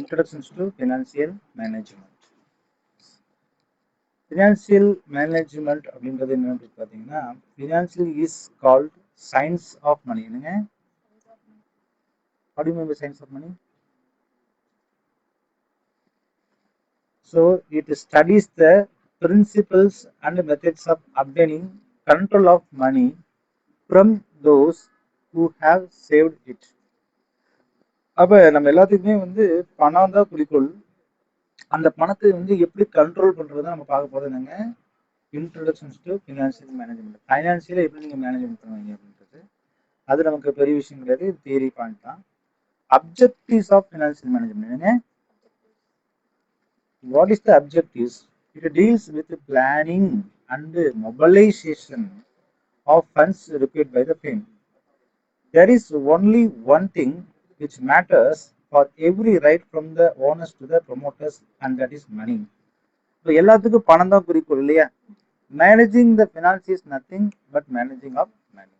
Introductions to Financial Management. Financial Management அப்படின்றது என்னன்னு பார்த்தீங்கன்னா, Financial is called Science of Money. என்னங்க? How do you mean by Science of Money? So, it studies the principles and methods of obtaining control of money from those who have saved it. அப்ப நம்ம எல்லாத்துக்குமே பணம் தான் குறிக்கோள். அந்த பணத்தை எப்படி கண்ட்ரோல் பண்றதை நம்ம பார்க்க போறது என்னங்க, இன்ட்ரோடக்ஷன்ஸ் டு ஃபினான்ஷியல் மேனேஜ்மெண்ட். ஃபைனான்சியலை எப்படி நீங்க மேனேஜ்மெண்ட் பண்ணுவீங்க அப்படின்றது அது நமக்கு பெரிய விஷயம் கிடையாது, தியரி பாயிண்ட் தான். Objectives of financial management. What is the objectives? It deals with planning and mobilization of funds required by the firm. There is only one thing which matters for every right from the owners to the promoters, and that is money. இப்போ எல்லாத்துக்கும் பணம் தான் குறிக்கோள் இல்லையா? Managing the finance is nothing but managing of money.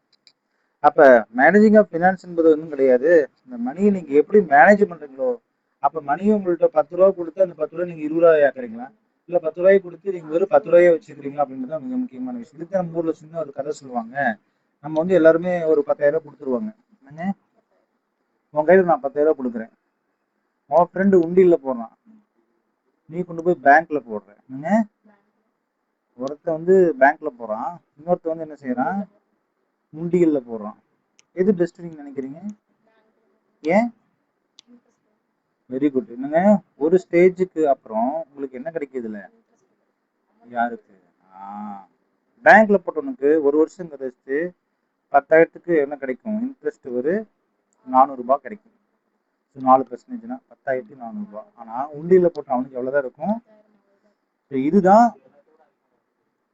அப்போ managing of finance என்பது ஒன்றும் கிடையாது, இந்த மணியை நீங்கள் எப்படி மேனேஜ் பண்ணுறீங்களோ. அப்போ மணியை உங்கள்கிட்ட 10 ரூபா கொடுத்து அந்த 10 ரூபா நீங்கள் 20 ரூபாய் ஆக்குறீங்களா, இல்லை 10 ரூபாய் கொடுத்து நீங்கள் வெறும் 10 ரூபாயை வச்சுக்கிறீங்களா அப்படின்றது தான் மிக முக்கியமான விஷயம். இதுக்கு நம்ம ஊரில் சின்ன ஒரு கதை சொல்லுவாங்க. நம்ம எல்லாருமே ஒரு 10,000 ரூபாய் கொடுத்துருவாங்க. என்னங்க, உன் கையில் நான் 10,000 ரூபாய் கொடுக்குறேன், உன் ஃப்ரெண்டு உண்டியில் போடுறான், நீ கொண்டு போய் பேங்க்ல போடுற. என்னங்க, ஒருத்த பேங்க்ல போறான், இன்னொருத்த என்ன செய்யறான், உண்டியல்ல போடுறான். எது பெஸ்ட் நீங்க நினைக்கிறீங்க? ஏன்? Very good. என்னங்க, ஒரு ஸ்டேஜுக்கு அப்புறம் உங்களுக்கு என்ன கிடைக்குதுல, யாருக்கு? பேங்க்ல போட்டவனுக்கு ஒரு வருஷம் கழிச்சு 10,000க்கு என்ன கிடைக்கும், இன்ட்ரெஸ்ட் ஒரு 400 ரூபாய் கிடைக்கும். 4%னா 10,400 ரூபாய். ஆனா உண்டியல்ல போட்ட அவனுக்கு எவ்வளவுதான் இருக்கும்? இதுதான்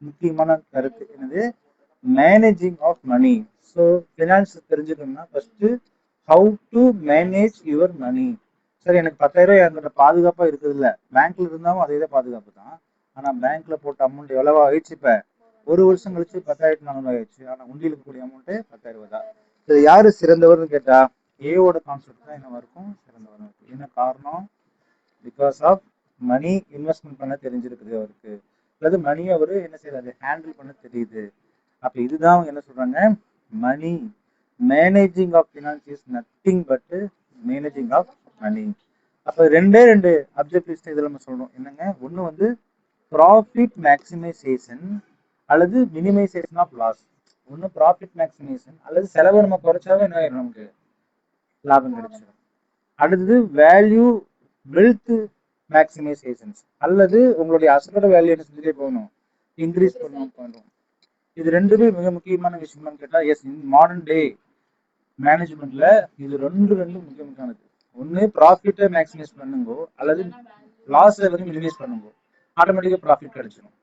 முக்கியமான கருத்து. என்னது? Managing of money. So finance தெரிஞ்சுக்கணும்னா first how to manage your money. சரி, எனக்கு 10,000 ரூபாய் என்கிட்ட பாதுகாப்பா இருக்குது இல்லை, பேங்க்ல இருந்தாலும் அதே தான் பாதுகாப்பு தான். ஆனா பேங்க்ல போட்ட அமௌண்ட் எவ்வளவா ஆயிடுச்சு? இப்ப ஒரு வருஷம் கழிச்சு 10,400 ஆயிடுச்சு. ஆனா உண்டியில் இருக்கக்கூடிய அமௌண்ட் 10,000 ரூபாய் தான். இது யாரு சிறந்தவர்னு கேட்டா ஏவோட கான்செப்ட் தான் என்ன இருக்கும், சிறந்தவர். என்ன காரணம்? பிகாஸ் ஆஃப் மணி இன்வெஸ்ட்மெண்ட் பண்ண தெரிஞ்சிருக்குது அவருக்கு, அல்லது மணியை அவரு என்ன செய்யறாரு, ஹேண்டில் பண்ண தெரியுது. அப்ப இதுதான் அவங்க என்ன சொல்றாங்க, money managing of finance is nothing but managing of money. அப்ப ரெண்டு அப்ஜெக்டிவ்ஸ் இதுல நம்ம சொல்றோம். என்னங்க, ஒண்ணு ப்ராஃபிட் மேக்சிமைசேஷன் அல்லது மினிமைசேஷன் ஆஃப் லாஸ். ஒண்ணு ப்ராஃபிட் மேக்சிமைசேஷன் அல்லது செலவை நம்ம குறைச்சாவே என்ன ஆயிடும், நமக்கு லாபம் கிடைச்சிடும். அடுத்தது வேல்யூ வெல்த் மேக்சிமைசேஷன்ஸ், அல்லது உங்களுடைய அசலோட வேல்யூ என்ன செஞ்சுட்டே போகணும், இன்க்ரீஸ் பண்ணணும். இது ரெண்டுமே மிக முக்கியமான விஷயம்னு கேட்டா எஸ், மாடர்ன் டே மேனேஜ்மெண்ட்ல இது ரெண்டு முக்கியமானது. ஒன்னு ப்ராஃபிட்டை மேக்சிமைஸ் பண்ணுங்க, அல்லது லாஸை மினிமைஸ் பண்ணுங்க, ஆட்டோமேட்டிக்கா ப்ராஃபிட் கிடைச்சிடும்.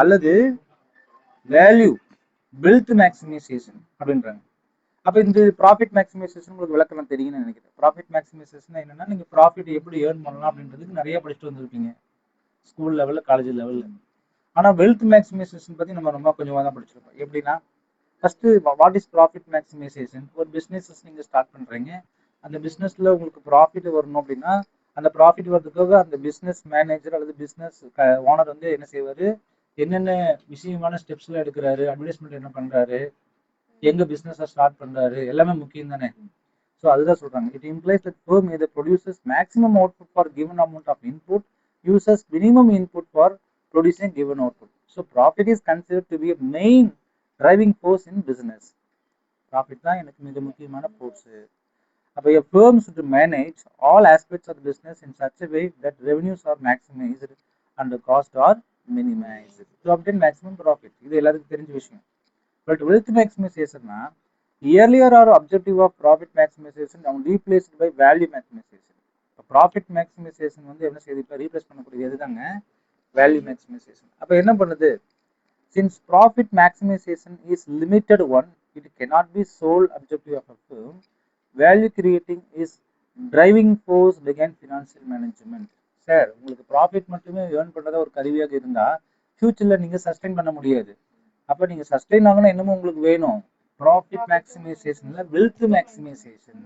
அல்லது வேல்யூ வெல்த் மேக்சிமைசேஷன் அப்படின்றாங்க. அப்ப இந்த ப்ராஃபிட் மேக்சிமைசேஷன் உங்களுக்கு விளக்கம் தெரியும்னு நினைக்கிறேன். ப்ராஃபிட் மேக்சிமைசேஷன் என்னன்னா, நீங்க ப்ராஃபிட் எப்படி ஏர்ன் பண்ணலாம் அப்படின்றதுக்கு நிறைய படிச்சுட்டு வந்திருப்பீங்க ஸ்கூல் லெவல்ல, காலேஜ் லெவல்ல. ஆனா வெல்த் மேக்சிமைசேஷன் பத்தி நம்ம ரொம்ப கொஞ்சமா தான் படிச்சிருப்போம். எப்படின்னா, ஃபர்ஸ்ட் வாட் இஸ் ப்ராஃபிட் மேக்சிமைசேஷன்? ஒரு பிசினஸ் நீங்க ஸ்டார்ட் பண்றீங்க, அந்த பிசினஸ்ல உங்களுக்கு ப்ராஃபிட் வரணும் அப்படின்னா, அந்த ப்ராஃபிட் வரதுக்காக அந்த பிசினஸ் மேனேஜர் அல்லது பிசினஸ் ஓனர் என்ன செய்வாரு, என்னென்ன விஷயமான ஸ்டெப்ஸ்ல எடுக்கிறாரு, அட்வர்டைஸ்மெண்ட் என்ன பண்றாரு, எங்க பிசினஸ் ஸ்டார்ட் பண்றாரு, எல்லாமே முக்கியம் தானே. ஸோ அதுதான் சொல்றாங்க. It implies that firm either produces maximum output for given amount of input, uses minimum input for producing given output. So profit is considered to be a main driving force in business. Profit தான் எனக்கு மிக முக்கியமான force. அப்போ a firm should manage all aspects of the business in such a way that revenues are maximized and the cost are minimized to obtain maximum profit. இது எல்லாத்துக்கும் தெரிஞ்ச விஷயம். But wealth maximization னா earlier or objective of profit maximization now replaced by value maximization. Profit maximization என்ன செய்யுது, இப்போ replace பண்ணக்கூடியது தாங்க வேல்யூ மேக்சிமைசேஷன். அப்போ என்ன பண்ணுது, since profit maximization is limited one, it cannot be sole objective of a firm. Value creating is driving force behind financial management. Sir, உங்களுக்கு profit மட்டுமே ஏர்ன் பண்றதா ஒரு கருவியாக இருந்தா ஃபியூச்சர்ல நீங்க சஸ்டைன் பண்ண முடியாது. அப்ப நீங்க சஸ்டைன் ஆகணும், என்னமோ உங்களுக்கு வேணும் ப்ராஃபிட் மேக்சிமைசேஷன்ல wealth maximization.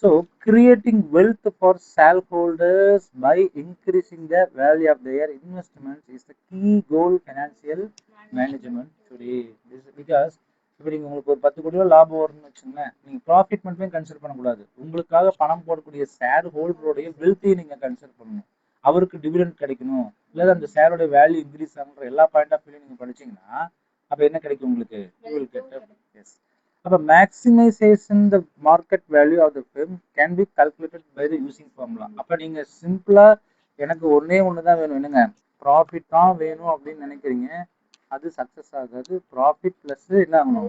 So So creating wealth for shareholders by increasing the value of their investments is the key goal financial management today. Because இப்போ நீங்கள் உங்களுக்கு ஒரு 10 கோடி ரூபா லாபம் வரும்னு வச்சுங்களேன், நீங்கள் ப்ராஃபிட் மட்டுமே கன்சிடர் பண்ணக்கூடாது, உங்களுக்காக பணம் போடக்கூடிய ஷேர் ஹோல்டருடைய வெல்த்தையும் நீங்கள் கன்சிடர் பண்ணணும். அவருக்கு டிவிடெண்ட் கிடைக்கணும், இல்லை அந்த ஷேரோட வேல்யூ இன்க்ரீஸ் ஆகுன்ற எல்லா பாயிண்ட் ஆஃப் வியூ நீங்கள் படிச்சீங்கன்னா அப்போ என்ன கிடைக்கும் உங்களுக்கு? எஸ். அப்போ maximization the market value of the firm can be calculated by the using formula. அப்போ நீங்கள் சிம்பிளாக எனக்கு ஒன்றே ஒன்று தான் வேணும், என்னங்க, ப்ராஃபிட் தான் வேணும் அப்படின்னு நினைக்கிறீங்க, அது சக்ஸஸ் ஆகாது. ப்ராஃபிட் ப்ளஸ் என்ன ஆகணும்?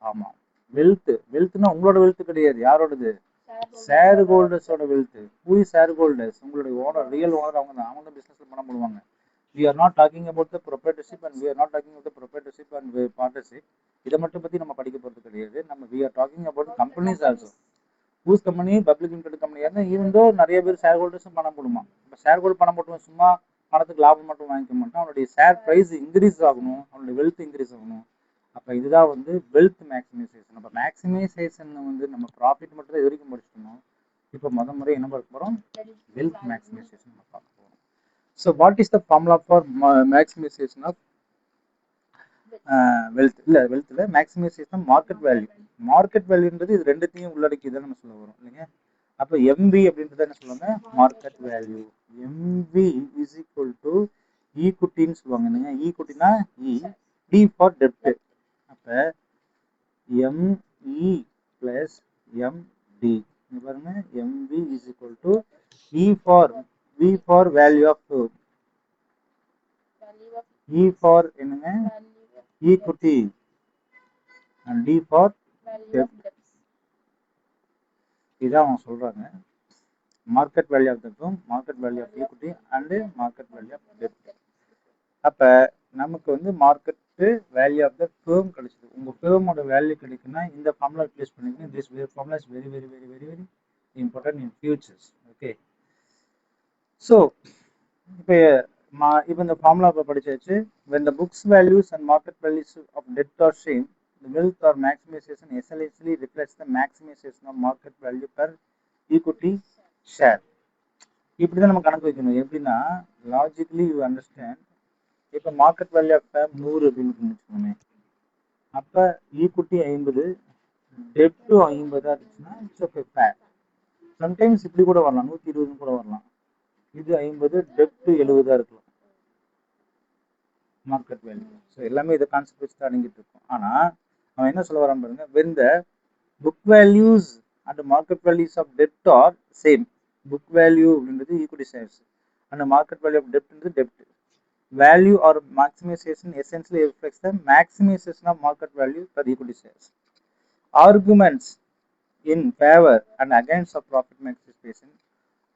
ஆமாம், வெல்த்னா உங்களோட வெல்த் கிடையாது, யாரோடது? ஷேர் ஹோல்டர்ஸோட wealth. Who is shareholders? உங்களுடைய ஓனர், ரியல் ஓனர் அவங்க தான். அவங்க தான் பிஸ்னஸ் பணம் போடுவாங்க. We are not talking about the proprietorship and we are not talking about the proprietorship and partnership. இதை மட்டும் பற்றி நம்ம படிக்க போகிறது கிடையாது. நம்ம we are talking about companies also. whose company public limited கம்பெனியாக ஈவன் தோ நிறைய பேர் ஷேர் ஹோல்டர்ஸும் பணம் போடுமா. இப்போ ஷேர் ஹோல்டர் பணம் போட்டுவோம், சும்மா பணத்துக்கு லாபம் மட்டும் வாங்கிக்க மாட்டோம், அவனுடைய ஷேர் ப்ரைஸ் இன்க்ரீஸ் ஆகணும், அவனுடைய வெல்த் இன்க்ரீஸ் ஆகணும். அப்போ இதுதான் வந்து வெல்த் மேக்ஸிமைசேஷன். அப்போ மேக்ஸிமைசேஷன் வந்து நம்ம ப்ராஃபிட் மட்டும் தான் இது வரைக்கும் படிச்சிட்டோம். இப்போ முறை என்ன பார்க்க போகிறோம்? வெல்த் மேக்ஸிமைசேஷன் நம்ம பார்க்க போகிறோம். So what is the formula for maximization of wealth? இல்ல wealth இல்ல, maximization of market value. market valueன்றது இது ரெண்டுத்தையும் உள்ளடக்கி தான் நம்ம சொல்ல வரோம் இல்லைங்க. அப்போ MV அப்படின்றத என்ன சொல்லுவாங்க? market value. MV is equal to ஈக்குட்டின்னு சொல்லுவாங்க. என்னங்க ஈக்குட்டினா E, D for debt. அப்போ ME plus MD. இங்க பாருங்க, MV is equal to V for value of E for என்னங்க equity and D for debt. இதான் அவங்க சொல்றாங்க, market value of the firm, market value of equity and market value of டெப்ட். அப்ப நமக்கு வந்து market value of the firm கிடைச்சது. உங்க ஃபர்மோட வேல்யூ கிடைக்குன்னா இந்த ஃபார்முலா யூஸ் பண்ணிக்கங்க. This formula is very very very very very important in futures. Okay, so இப்போ இந்த ஃபார்முலா இப்போ படிச்சாச்சு. when the books values and market values of debt are same, the wealth or maximization essentially reflects the maximization of market value per equity share. இப்படி தான் நம்ம கணக்கு வைக்கணும். எப்படின்னா logically you understand. இப்போ மார்க்கெட் வேல்யூ ஆஃப் 100 அப்படின்னு வச்சுக்கோங்க. அப்போ ஈக்குட்டி 50, டெப்ட் 50 இருந்துச்சுன்னா இட்ஸ் ஓகே ஃபேர். சம்டைம்ஸ் இப்படி கூட வரலாம், 120 கூட வரலாம். இது 50, டெப்ட் 70 இருக்கலாம் மார்க்கெட் வேல்யூ. ஸோ எல்லாமே இதை கான்செப்ட் வச்சு தான் அடங்கிட்டு இருக்கும். ஆனால் அவன் என்ன சொல்ல வரான் பாருங்க, when the book values and market values of debt are same. book value அப்படின்றது equity shares and market value of debt is debt. Value or maximization essentially reflects the maximization of market value per equity shares. Arguments in favor and against of profit maximization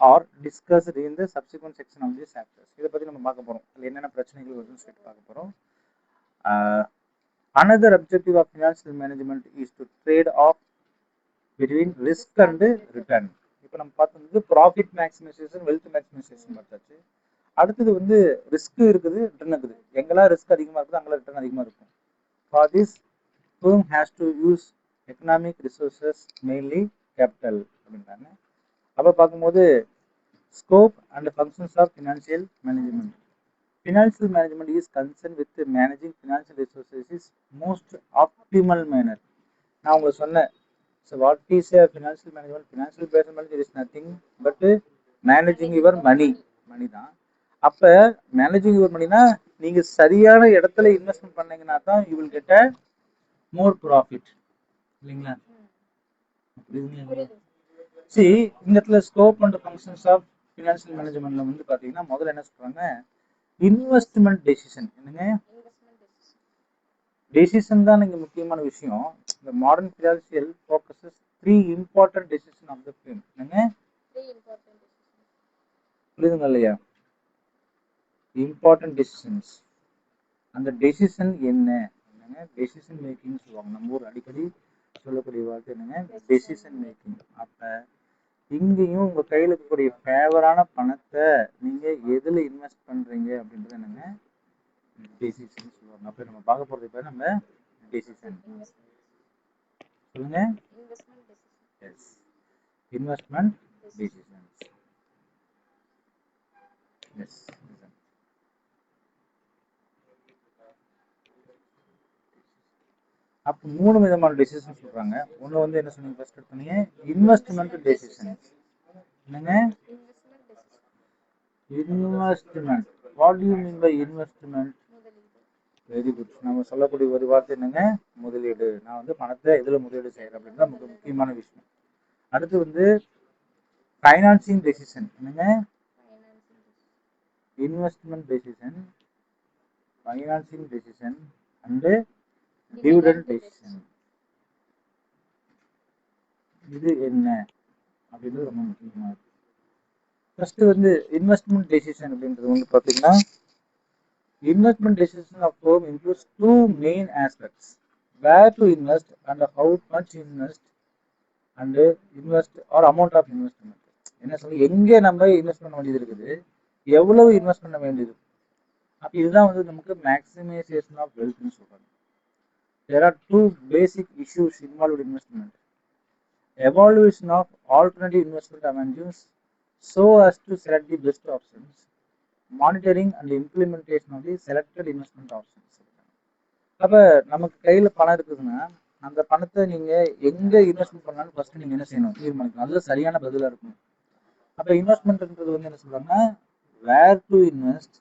are discussed in the subsequent section of these chapters. இதை பற்றி நம்ம பார்க்க போகிறோம், அதில் என்னென்ன பிரச்சனைகள் வருதுன்னு சொல்லிட்டு பார்க்க போகிறோம். Another objective of financial management is to trade off between risk and return. இப்போ நம்ம பார்த்தது ப்ராஃபிட் மேக்ஸிமைசேஷன், வெல்த் மேக்ஸிமைசேஷன் பார்த்தாச்சு. அடுத்தது வந்து ரிஸ்க் இருக்குது, ரிட்டர்ன் இருக்குது. எங்கெல்லாம் ரிஸ்க் அதிகமாக இருக்குது அங்கெல்லாம் ரிட்டர்ன் அதிகமாக இருக்கும். For this firm has to use economic resources, mainly capital அப்படின்றாங்க. அப்போ பார்க்கும்போது scope and functions of financial management. Financial management is concerned with managing financial resources is most optimal manner. நான் உங்களுக்கு சொன்னேன், so what is a financial management? Financial management is nothing but managing your money தான். அப்போ managing your மணினா நீங்கள் சரியான இடத்துல investment பண்ணீங்கன்னா தான் you will get a more profit இல்லைங்களா? சரி, இந்த இடத்துல scope and functions of financial மேனேஜ்மெண்ட்ல வந்து பார்த்தீங்கன்னா முதல்ல என்ன சொல்றாங்க, இன்வெஸ்ட்மெண்ட் டெசிஷன். என்னங்க டெசிஷன் தான் இங்கே முக்கியமான விஷயம். இந்த modern financial focuses 3 important decision of the film. என்னங்க புரியுதுங்க இல்லையா? Important decisions. அந்த டெசிஷன் என்னங்க, டெசிஷன் மேக்கிங் சொல்லுவாங்க. நம்ம ஊர் அடிக்கடி சொல்லக்கூடிய வார்த்தை என்னங்க, டெசிஷன் மேக்கிங். அப்போ இங்கேயும் உங்கள் கையில் இருக்கக்கூடிய ஃபேவரான பணத்தை நீங்கள் எதில் இன்வெஸ்ட் பண்ணுறீங்க அப்படின்றது என்னங்க டெசிஷன் சொல்லுவாங்க. அப்போ நம்ம பார்க்க போகிறது இப்போ நம்ம டெசிஷன் சொல்லுங்க. Yes, investment decisions. எஸ். அப்போ 3 விதமான டெசிஷன் சொல்றாங்க. ஒன்று வந்து என்ன சொன்னீங்க ஃபர்ஸ்ட் எடுத்தீங்க, இன்வெஸ்ட்மெண்ட் டெசிஷன்ஸ். என்னங்க investment? What do you mean by investment? Very good. நம்ம சொல்லக்கூடிய ஒரு வார்த்தை என்னங்க, முதலீடு. நான் வந்து பணத்தை எதுல முதலீடு செய்யறேன் அப்படின்னு தான் முக்கியமான விஷயம். அடுத்து வந்து ஃபைனான்சிங் டெசிஷன். என்னங்க investment decision, financing decision and dividend decision. இது என்ன அப்படின்றது ரொம்ப முக்கியமானது. ஃபர்ஸ்ட் வந்து இன்வெஸ்ட்மெண்ட் டெசிஷன் அப்படின்றது வந்து பார்த்தீங்கன்னா, investment decision of firm includes two main aspects: where to invest and how much invest and invest or amount of investment. என்ன சொல்லி எங்கே நம்ம இன்வெஸ்ட் பண்ண வேண்டியது இருக்குது, எவ்வளவு இன்வெஸ்ட் பண்ண வேண்டியது. அப்போ இதுதான் வந்து நமக்கு மேக்ஸிமைசேஷன் ஆஃப் வெல்த்னு சொல்றாங்க. There are two basic issues involved in investment: evaluation of alternative investment avenues so as to select the best options, monitoring and implementation of the selected investment options. அப்ப நமக்கு கையில பணம் இருக்குதுன்னா, அந்த பணத்தை நீங்க எங்க இன்வெஸ்ட்மெண்ட் பண்ணலாம்னு ஃபர்ஸ்ட் நீங்க என்ன செய்யணும், தீர்மானிக்கணும். அதுல சரியான பதிலா இருக்கணும். அப்ப இன்வெஸ்ட்மெண்ட்ன்றது வந்து என்ன சொல்றாங்கன்னா, where to invest,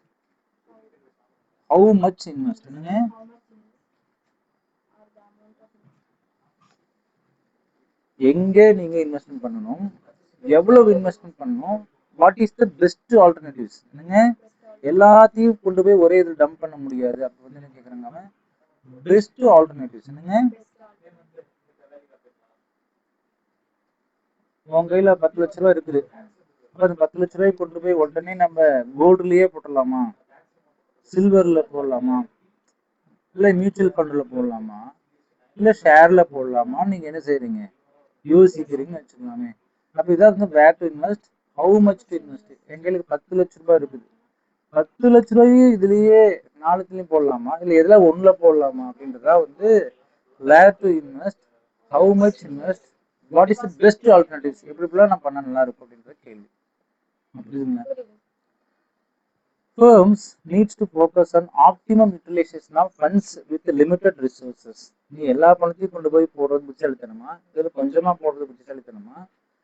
how much invest. என்னங்க எங்க நீங்க இன்வெஸ்ட்மெண்ட் பண்ணணும், எவ்வளவு இன்வெஸ்ட்மெண்ட் பண்ணணும், what is the best alternatives. என்னங்க எல்லாத்தையும் கொண்டு போய் ஒரே இதில் டம்ப் பண்ண முடியாது. அப்போ வந்து என்ன கேட்குறாங்க, அவன் பெஸ்ட் ஆல்டர்னேட்டிவ்ஸ். என்னங்க உங்க கையில 10 லட்ச ரூபாய் இருக்குது. அந்த 10 லட்ச ரூபாய் கொண்டு போய் உடனே நம்ம கோல்டுலயே போட்டுடலாமா, சில்வர்ல போடலாமா, இல்ல மியூச்சுவல் ஃபண்ட்ல போடலாமா, இல்ல ஷேர்ல போடலாமா, நீங்க என்ன செய்றீங்க யோசிக்கிறீங்கன்னு வச்சுக்கலாமே. அப்ப இதான் வந்து where to invest, how much to invest. எங்களுக்கு 10 லட்ச ரூபாய் இருக்குது, 10 லட்ச ரூபாயும் இதுலயே 4த்துலயும் போடலாமா, இல்ல எதுல ஒண்ணுல போடலாமா அப்படின்றதா வந்து where to invest, how much invest, what is the best alternatives, எப்படி இப்படிலாம் நான் பண்ண நல்லா இருக்கும் அப்படின்ற கேள்வி. புரியுதுங்களா? Firms needs to focus on optimum utilization of funds with limited resources. நீ எல்லா பணத்தையும் கொண்டு போய் போடுறது புத்திசாலித்தனமா, இல்ல கொஞ்சமா போடுறது புத்திசாலித்தனமா,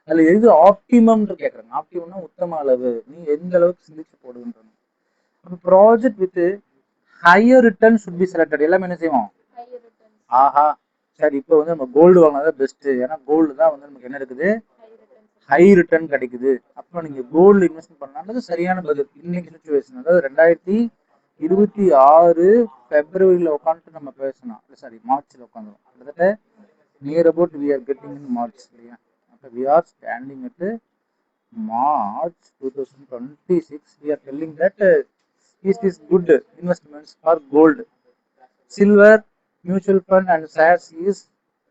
அதுல எது ஆப்டிமம்னு கேட்கறாங்க. ஆப்டிமம்னா உத்தம அளவு, நீ எந்த அளவுக்கு சிந்திச்சு போடுன்றாங்க. Project with higher return should be selected. எல்லாமே என்ன செய்வோம், ஆஹா சரி இப்போ வந்து நம்ம கோல்டு வாங்கினதான் பெஸ்ட், ஏன்னா கோல்டு தான் வந்து நமக்கு என்ன இருக்குது, ஹை ரிட்டர்ன் கிடைக்குது. அப்போ நீங்க கோல்டு இன்வெஸ்ட் பண்ணலான்றது சரியான பதில் இன்னைக்கு சுச்சுவேஷன். அதாவது 2026 பிப்ரவரியில உட்காந்துட்டு நம்ம பேசணும், சாரி மார்ச்ல உட்காந்துரும். கிட்டத்தட்ட near about we are getting in March இல்லையா. அப்போ we are standing at March 2026. We are telling that is good investments for gold, silver, mutual fund and shares is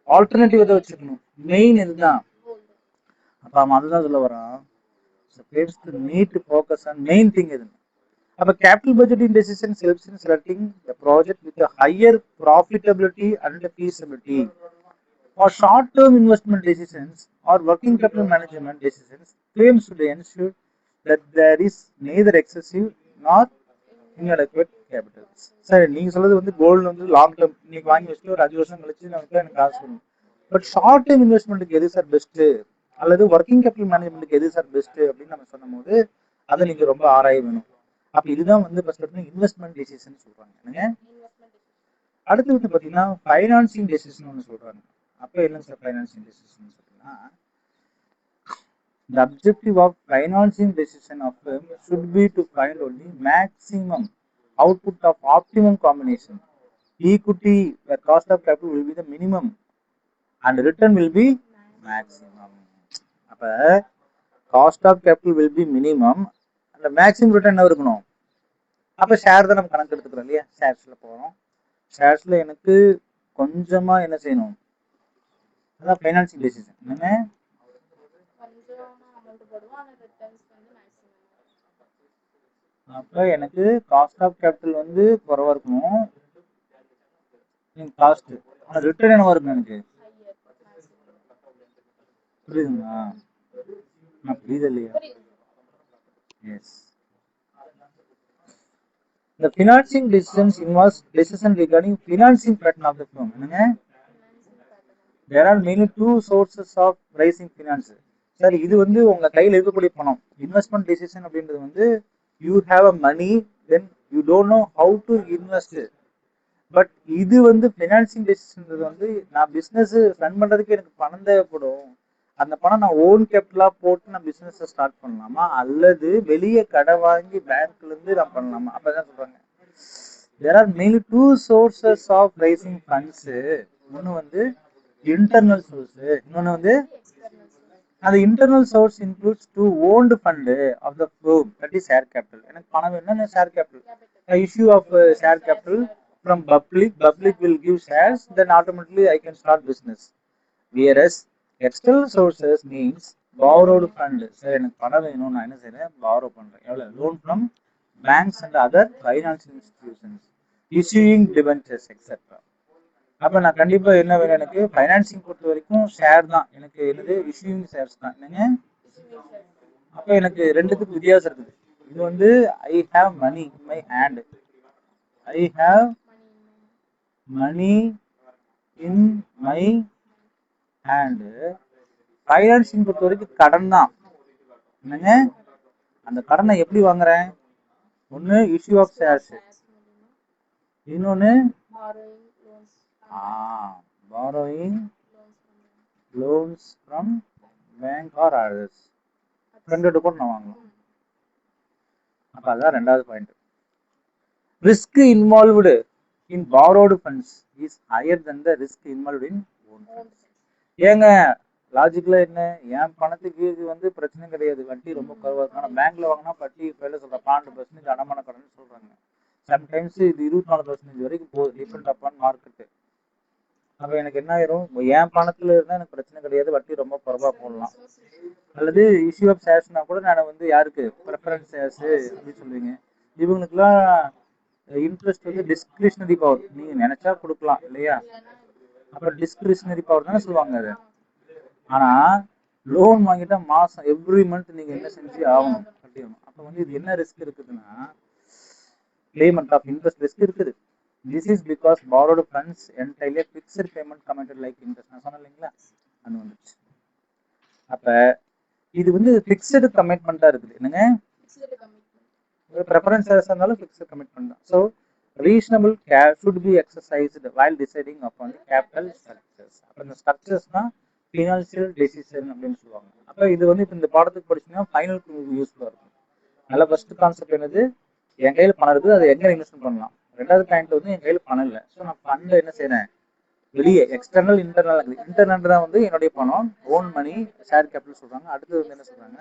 alternative. எதை வச்சுக்கணும், மெயின் இதுதான். அப்ப அவன் அதுதான் சொல்ல வரான். Need to focus on main thing எது. அப்ப capital budgeting decisions helps in selecting the project with higher profitability and feasibility. For short-term investment decisions or working capital management decisions, firms should ensure that there is neither excessive nor inadequate capital. சரி, நீங்க சொல்றது வந்து gold வந்து long term, இன்னைக்கு வாங்கி வச்சுட்டு ஒரு 5 வருஷம் கழிச்சு நமக்கு எனக்கு காசு வரும். பட் ஷார்ட் டேர்ம் இன்வெஸ்ட்மெண்ட்டுக்கு எது சார் பெஸ்ட், அல்லது ஒர்க்கிங் கேபிட்டல் மேனேஜ்மெண்ட்டுக்கு எது சார் பெஸ்ட் அப்படின்னு நம்ம சொன்னும் போது அதை நீங்க ரொம்ப ஆராய வேணும். அப்ப இதுதான் வந்து இன்வெஸ்ட்மெண்ட் டெசிஷன் சொல்றாங்க. என்னங்க அடுத்து வந்து பாத்தீங்கன்னா ஃபைனான்சிங் டெசிஷன் ஒன்று சொல்றாங்க. அப்ப என்ன சார் ஃபைனான்சிங் டெசிஷன் சொல்றீங்கன்னா, the objective of financing decision of firm should be to find only maximum output of optimum combination. Equity, the cost of capital will be the minimum and return will be maximum. அப்ப cost of capital will be minimum, அந்த maximum return என்ன இருக்கணும். அப்ப share தான் நம்ம கணக்கு எடுத்துக்கிறோம் இல்லையா, ஷேர்ஸ்ல போறோம். ஷேர்ஸ்ல எனக்கு கொஞ்சமா என்ன செய்யணும், அதான் ஃபைனான்சியல் டெசிஷன். என்னங்க அப்ப எனக்கு காஸ்ட் ஆஃப் கேபிட்டல் வந்து குறைவா இருக்கணும், காஸ்ட் ரிட்டர்ன் என்னவா இருக்கும் எனக்கு. புரியுதுங்களா? புரியுது இல்லையா? S. The financing decisions involves decision regarding financing pattern of the firm. என்னங்க? There are mainly two sources of raising finance. Sir இது வந்து உங்க கையில் இருக்கக்கூடிய பணம். இன்வெஸ்ட்மெண்ட் டிசிஷன் அப்படின்றது வந்து you have a money, then you don't know how to invest. But இது வந்து ஃபினான்சிங் டெசிஷன்றது வந்து நான் பிஸ்னஸ் ரன் பண்ணுறதுக்கு எனக்கு பணம் தேவைப்படும். அந்த பணம் நான் ஓன் கேபிட்டலாக போட்டு நான் பிஸ்னஸை ஸ்டார்ட் பண்ணலாமா, அல்லது வெளியே கடை வாங்கி பேங்க்லேருந்து நான் பண்ணலாமா? அப்போ தான் சொல்கிறாங்க there are mainly two sources of raising funds. ஒன்று வந்து இன்டர்னல் சோர்ஸு, இன்னொன்று வந்து அந்த internal source includes to owned fund of the firm, that is share capital. எனக்கு பணம் வேணும்னா share capital, issue of share capital from public will give shares, then automatically I can start business. Whereas external sources means borrowed fund. Sir, எனக்கு பணம் வேணும், நான் என்ன செய்றேன், borrow பண்றேன். எவ்வளவு? Loan from banks and other financial institutions, issuing debentures etc. அப்ப நான் கண்டிப்பா என்ன வேணும், எனக்கு ஃபைனான்சிங் பொறுத்த வரைக்கும் ஷேர் தான். எனக்கு என்னது, இஷ்யூயிங் ஷேர்ஸ் தான். என்னங்க? அப்ப எனக்கு ரெண்டுத்துக்கு வித்தியாசம் இருக்குது. இது வந்து I have money in my hand, I have money in my hand. Financing பொறுத்த வரைக்கும் கடன் தான். என்னங்க? அந்த கடனை எப்படி வாங்குறேன்? ஒன்று இஷ்யூ ஆஃப் ஷேர்ஸ், இன்னொன்று borrowing loans from bank or others. ரெண்டு கூட நான் வாங்கலாம். அப்போ அதான் ரெண்டாவது point. Risk involved in borrowed funds is higher than the risk involved in own funds. ஏங்க லாஜிக்கலா என்ன, என் பணத்துக்கு இது வந்து பிரச்சனை கிடையாது, வட்டி ரொம்ப குறைவா இருக்கும். ஆனால் பேங்க்ல வாங்கினா வட்டி பேர்ல சொல்ற 12% அடமான கடன் சொல்றாங்க. சம்டைம்ஸ் இது 24% வரைக்கும் போகுது, டிபெண்ட் அப்பான் மார்க்கெட்டு. அப்போ எனக்கு என்ன ஆயிரும், என் பணத்துல இருந்தால் எனக்கு பிரச்சனை கிடையாது, வட்டி ரொம்ப குறைவா போடலாம். அல்லது இஷ்யூ ஆஃப் ஷேர்ஸ்னா கூட நான் வந்து யாருக்கு ப்ரெஃபரன்ஸ் ஷேர்ஸ் அப்படின்னு சொல்லுவீங்க. இவங்களுக்குலாம் இன்ட்ரெஸ்ட் வந்து டிஸ்கிரிஷனரி பவர், நீங்க நினைச்சா கொடுக்கலாம் இல்லையா? அப்புறம் டிஸ்கிரிஷனரி பவர் தானே சொல்லுவாங்க அது. ஆனா லோன் வாங்கிட்டா மாசம் எவ்ரி மந்த் நீங்க என்ன செஞ்சு ஆகணும், கட்டிடணும். அப்ப வந்து இது என்ன ரிஸ்க் இருக்குதுன்னா, பேமெண்ட் ஆஃப் இன்ட்ரெஸ்ட் ரிஸ்க் இருக்குது. This is because borrowed funds entirely fixed payment committed like interest. நான் சொன்னேன் இல்லைங்களா, அது வந்துச்சு. அப்ப இது வந்து ஃபிக்ஸ்டு கமிட்மெண்டா இருக்குது. என்னங்க? preference இருந்தாலும் ஃபிக்ஸ்டு கமிட்மெண்ட் தான். So reasonable care should be exercised while deciding upon the capital structures. அப்போ இந்த ஸ்ட்ரக்சர்ஸ் தான் ஃபினான்சியல் டெசிஷன் அப்படின்னு சொல்லுவாங்க. அப்போ இது வந்து இப்போ இந்த பாடத்துக்கு படிச்சீங்கன்னா ஃபைனலுக்கு யூஸ்ஃபுல்லாக இருக்கும். நல்ல ஃபர்ஸ்ட் கான்செப்ட் என்னது, என் கையில் பணம் இருக்குது, அதை எங்கே இன்வெஸ்ட் பண்ணலாம். ரெண்டாவது பாயிண்ட் வந்து என் கையில் பணம் இல்லை, ஸோ நான் ஃபண்டில் என்ன செய்யறேன், வெளியே எக்ஸ்டர்னல் இன்டர்னல். இன்டர்னல் தான் வந்து என்னுடைய பணம், ஓன் மணி, ஷேர் கேபிட்டல் சொல்றாங்க. அடுத்தது வந்து என்ன சொல்றாங்க,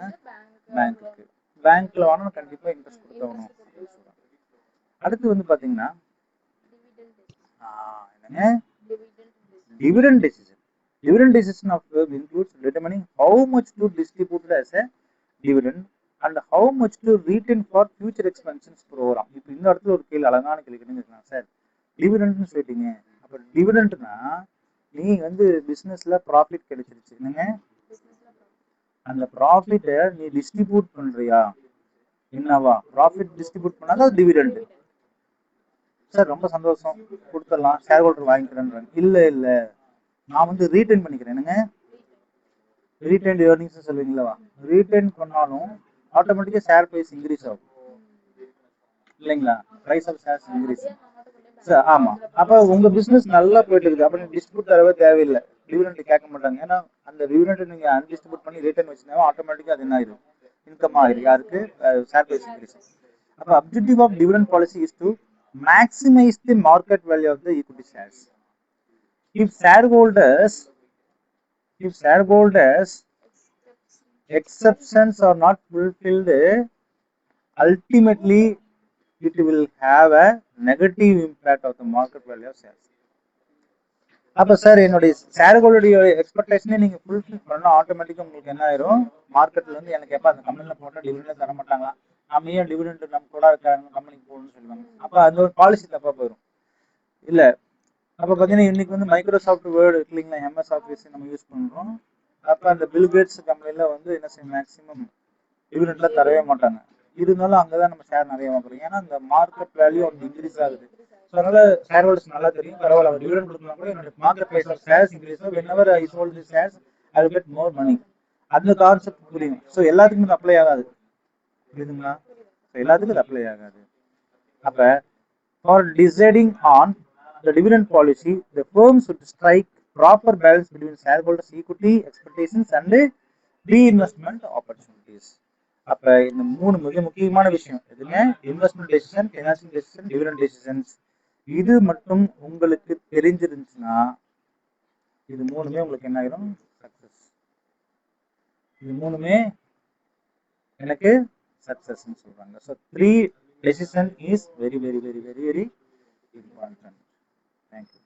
பேங்க்குக்கு. பேங்க்ல வாங்கினா கண்டிப்பா இன்ட்ரெஸ்ட் கொடுக்கணும் அப்படின்னு சொல்றாங்க. அடுத்து வந்து பாத்தீங்கன்னா என்னங்க, dividend decision. Dividend decision of firm includes determining how much to distribute as a dividend and how much to retain for future expansions program. இப்போ இந்த இடத்துல ஒரு கேள்வி, அழகான கேள்வி கேட்டீங்கன்னா, சார் டிவிடெண்ட்னு சொல்லிட்டீங்க, அப்போ டிவிடெண்ட்னா நீங்க வந்து பிசினஸ்ல ப்ராஃபிட் கிடைச்சிருச்சு, என்னங்க, அந்த ப்ராஃபிட்டை நீ டிஸ்ட்ரிபியூட் பண்றியா, என்னவா ப்ராஃபிட் டிஸ்ட்ரிபியூட் பண்ணாதான் டிவிடெண்ட். சார் ரொம்ப சந்தோஷம், கொடுத்துடலாம், ஷேர் ஹோல்டர் வாங்கிக்கிறேன்றாங்க. இல்லை இல்லை, நான் வந்து ரீட்டைன் பண்ணிக்கிறேன். என்னங்க, ரீட்டைன் ஏர்னிங்ஸ் சொல்லுவீங்களா, ரீட்டைன் பண்ணாலும் ஆட்டோமேட்டிக்கா ஷேர் பிரைஸ் இன்க்ரீஸ் ஆகும் இல்லைங்களா, price of shares increase. Sir ஆமா, அப்போ உங்க பிசினஸ் நல்லா போயிட்டு இருக்குது, அப்போ டிஸ்ட்ரிபியூட் தரவே தேவையில்லை, டிவிடெண்ட் கேட்க மாட்டாங்க. ஏன்னா அந்த டிவிடெண்ட் நீங்க அன்டிஸ்ட்ரிபியூட் பண்ணி ரீட்டைன் வச்சுனா ஆட்டோமேட்டிக்கா அது என்ன ஆயிரும், இன்கம் ஆயிரும். யாருக்கு? Share price increase. அப்போ objective of dividend policy is to maximize the market value of the equity shares. If shareholders exceptions are not fulfilled, ultimately it will have a negative impact of the market value of shares. அப்போ sir என்னுடைய ஷேர்ஹோல்டருடைய எக்ஸ்பெக்டேஷனே நீங்கள் fulfil பண்ணால் ஆட்டோமேட்டிக்காக உங்களுக்கு என்ன ஆயிரும், மார்க்கெட்டில் வந்து எனக்கு எப்போ அந்த கம்பெனியில் போட்டால் டிவிடெண்ட் தர மாட்டாங்களா, நம்ம ஏன் டிவிடெண்ட் நம்ம கூட கம்பெனிக்கு போகணும்னு சொல்லுவாங்க. அப்போ அந்த ஒரு பாலிசி தப்பாக போயிடும் இல்லை. அப்போ பார்த்தீங்கன்னா இன்னைக்கு வந்து மைக்ரோசாஃப்ட் வேர்டு இருக்கு இல்லைங்களா, எம்எஸ் ஆஃபீஸ் நம்ம யூஸ் பண்ணுறோம். அப்போ அந்த பில்கேட்ஸ் கம்பெனியில் வந்து என்ன செய்யும், மேக்ஸிமம் டிவிடெண்ட்லாம் தரவே மாட்டாங்க. இருந்தாலும் அங்கே தான் நம்ம ஷேர் நிறைய வாங்குறோம். ஏன்னா அந்த மார்க்கெட் வேல்யூ வந்து இன்க்ரீஸ் ஆகுது. ஸோ அதனால ஷேர் ஹோல்டர்ஸ் நல்லா தெரியும், பரவாயில்ல அவர் டிவிடெண்ட் கொடுக்கலாம் கூட என்னோட market price of shares increase, whenever I sold the shares I will get more money. அந்த கான்செப்ட் புரியும். ஸோ எல்லாத்துக்கும் இது அப்ளை ஆகாது, புரியுதுங்களா? ஸோ எல்லாத்துக்கும் இது அப்ளை ஆகாது. அப்போ for deciding on the dividend policy, the firm should strike proper balance between shareholders' equity expectations and reinvestment opportunities. அப்ப இந்த மூணு மிக முக்கியமான விஷயம் எதுவுமே, investment decision, financial decision, dividend decisions, இது மட்டும் உங்களுக்கு தெரிஞ்சிருந்துச்சுன்னா இது மூணுமே உங்களுக்கு என்ன ஆயிரும், சக்சஸ். இது மூணுமே எனக்கு சக்சஸ்ன்னு சொல்றாங்க. So 3 decision is very important. Thank you.